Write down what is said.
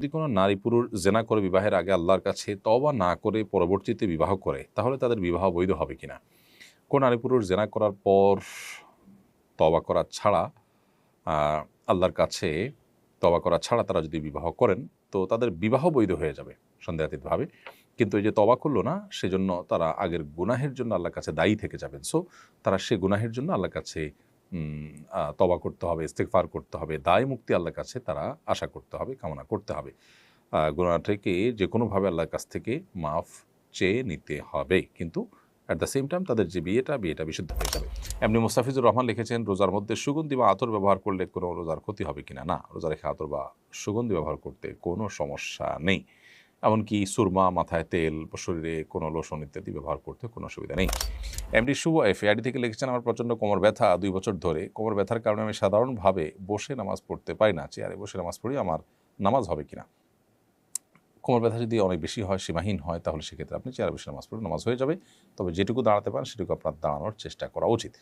যদি কোনো নারী পুরুষ জেনা করে বিবাহের আগে আল্লাহর কাছে তওবা না করে পরবর্তীতে বিবাহ করে, তাহলে তাদের বিবাহ বৈধ হবে কিনা? কোন নারী পুরুষ জেনা করার পর তওবা করা ছাড়া আল্লাহর কাছে তওবা করা ছাড়া তারা যদি বিবাহ করেন, তো তাদের বিবাহ বৈধ হয়ে যাবে সন্দেহাতীতভাবে। কিন্তু এই যে তওবা করলো না, সেজন্য তারা আগের গুনাহের জন্য আল্লাহর কাছে দায়ী থেকে যাবেন। সো তারা সে গুনাহের জন্য আল্লাহর কাছে তওবা করতে হবে, ইস্তেগফার করতে হবে, দায় মুক্তি আল্লাহর কাছে তারা আশা করতে হবে, কামনা করতে হবে। গুনাহটাকে যেকোনোভাবে আল্লাহর কাছ থেকে মাফ চেয়ে নিতে হবে। কিন্তু অ্যাট দ্য সেম টাইম তাদের যে বিয়েটা বিশুদ্ধ হয়ে যাবে। এমনি মোস্তাফিজুর রহমান লিখেছেন, রোজার মধ্যে সুগন্ধি বা আতর ব্যবহার করলে কোনো রোজার ক্ষতি হবে কিনা? না, রোজা রেখে আতর বা সুগন্ধি ব্যবহার করতে কোনো সমস্যা নেই। এমনকি সুরমা, মাথায় তেল, শরীরে কোনো লোশন ইত্যাদি ব্যবহার করতে কোনো অসুবিধা নেই। এমডি শুভ এফএআইডি থেকে লিখেছেন, আমার প্রচণ্ড কোমর ব্যথা ২ বছর ধরে। কোমর ব্যথার কারণে আমি সাধারণভাবে বসে নামাজ পড়তে পারি না। চেয়ারে বসে নামাজ পড়ি, আমার নামাজ হবে কিনা? কোমর ব্যথা যদি অনেক বেশি হয়, সীমাহীন হয়, তাহলে সেক্ষেত্রে আপনি চেয়ারে বসে নামাজ পড়লে নামাজ হয়ে যাবে। তবে যেটুকু দাঁড়াতে পারেন সেটুকু আপনার দাঁড়ানোর চেষ্টা করা উচিত।